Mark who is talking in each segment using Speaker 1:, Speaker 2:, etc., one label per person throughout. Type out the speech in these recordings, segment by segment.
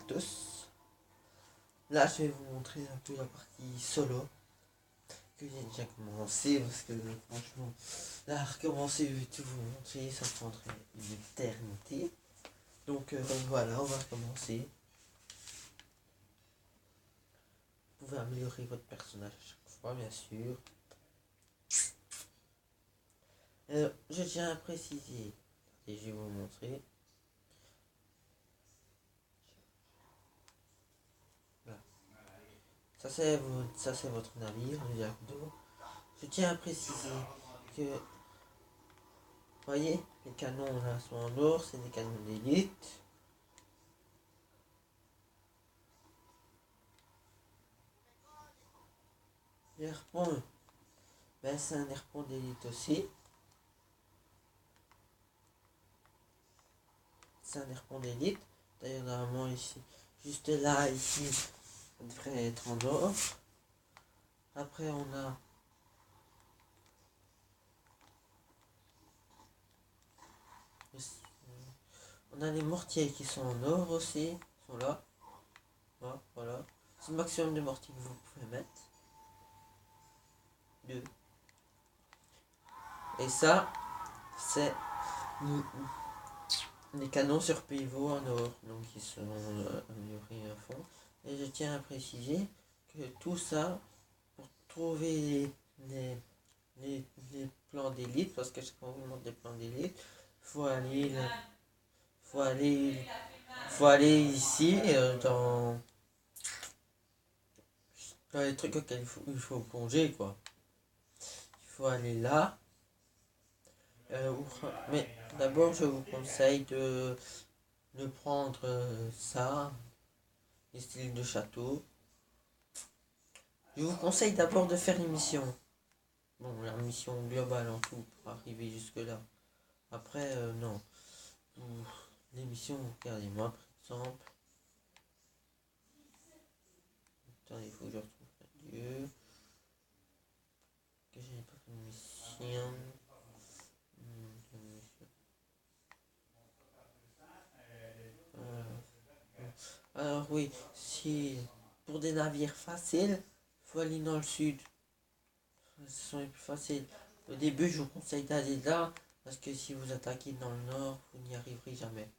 Speaker 1: tous. Là, je vais vous montrer un peu la partie solo que j'ai déjà commencé parce que franchement, là, recommencer et tout vous montrer, ça prendrait une éternité. Donc voilà, on va commencer. Vous pouvez améliorer votre personnage à chaque fois, bien sûr. Je tiens à préciser, et je vais vous montrer. Là. Ça c'est votre navire, le Jack d'eau. Je tiens à préciser que, voyez, les canons là sont en or, c'est des canons d'élite. Les harpons, ben c'est un harpon d'élite aussi. C'est un harpon d'élite. D'ailleurs, normalement, ici, juste là, ici, ça devrait être en or. Après, on a les mortiers qui sont en or aussi. Ils sont là. Voilà. C'est le maximum de mortiers que vous pouvez mettre. 2. Et ça, c'est les canons sur pivot en or. Donc, ils sont améliorés à fond. Et je tiens à préciser que tout ça, pour trouver les plans d'élite, parce que chaque fois vous montre des plans d'élite, faut aller faut aller ici dans les trucs auxquels il faut plonger quoi. Il faut aller là. Mais d'abord je vous conseille de prendre ça, les styles de château. Je vous conseille d'abord de faire l'émission. Bon, la mission globale en tout pour arriver jusque là. Après, non. L'émission, regardez-moi par exemple. Attendez, il faut que je retrouve Dieu. Que j'ai pas fait de mission. Alors oui, si pour des navires faciles, il faut aller dans le sud. Ce sont les plus faciles. Au début, je vous conseille d'aller là, parce que si vous attaquez dans le nord, vous n'y arriverez jamais.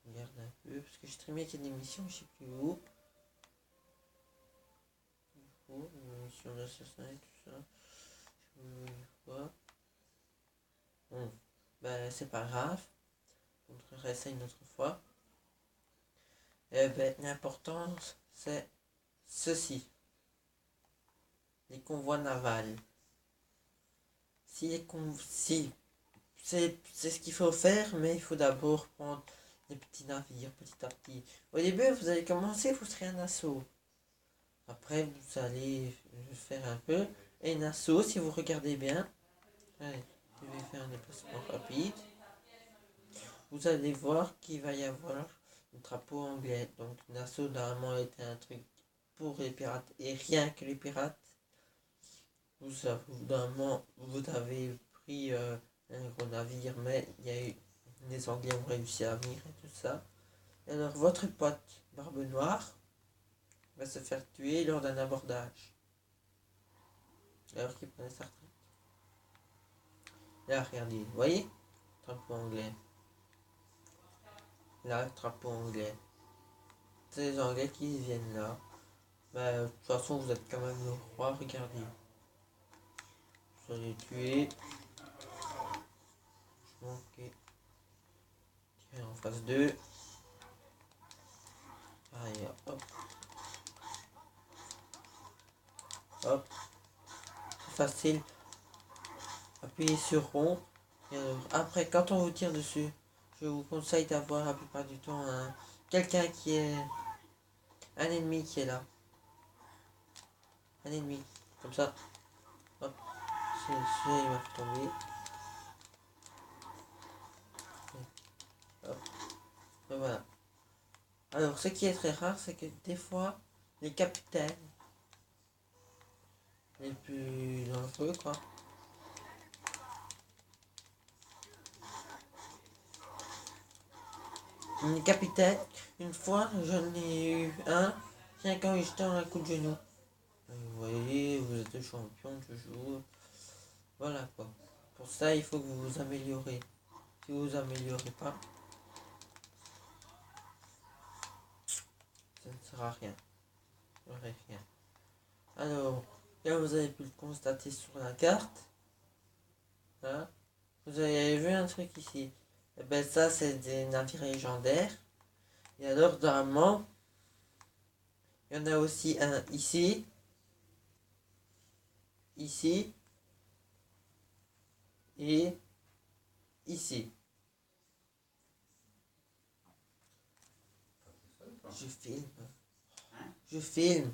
Speaker 1: Regarde un peu, parce que je streamais qu'il y a des missions, je sais plus où. Une mission d'assassin et tout ça. Je vois. Bon, ben c'est pas grave. Je montrerai ça une autre fois. L'important, c'est ceci. Les convois navals. Si c'est ce qu'il faut faire, mais il faut d'abord prendre des petits navires petit à petit. Au début, vous allez commencer, vous serez un assaut. Après, vous allez faire un peu. Et un assaut, si vous regardez bien, allez, je vais faire un déplacement rapide. Vous allez voir qu'il va y avoir un drapeau anglais. Donc, un assaut, normalement, était un truc pour les pirates et rien que les pirates. Vous avez pris un gros navire, mais il y a eu, les Anglais ont réussi à venir et tout ça. Et alors, votre pote Barbe Noire va se faire tuer lors d'un abordage. Alors qu'il prenait sa retraite. Là, regardez, vous voyez? Drapeau anglais. Là, drapeau anglais. C'est les Anglais qui viennent là. De toute façon, vous êtes quand même le roi, regardez. Vous allez tuer. Ok. Tiens, en phase 2. Allez, hop. Hop. C'est facile. Appuyez sur rond. Et alors, après, quand on vous tire dessus, je vous conseille d'avoir la plupart du temps quelqu'un qui est... Un ennemi qui est là. Un ennemi. Comme ça. Hop. Celui-là, il va tomber. Hop. Et voilà. Alors, ce qui est très rare, c'est que des fois, les capitaines les plus dangereux, quoi, capitaine, une fois j'en ai eu un, rien quand j'étais dans un coup de genou. Vous voyez, vous êtes le champion toujours. Voilà quoi. Pour ça, il faut que vous vous améliorez. Si vous vous améliorez pas, ça ne sera rien. Vous n'aurez rien. Alors, là vous avez pu le constater sur la carte. Hein, vous avez vu un truc ici. Et ben ça, c'est des navires légendaires. Et alors, normalement, il y en a aussi un ici, ici et ici. Je filme. Je filme.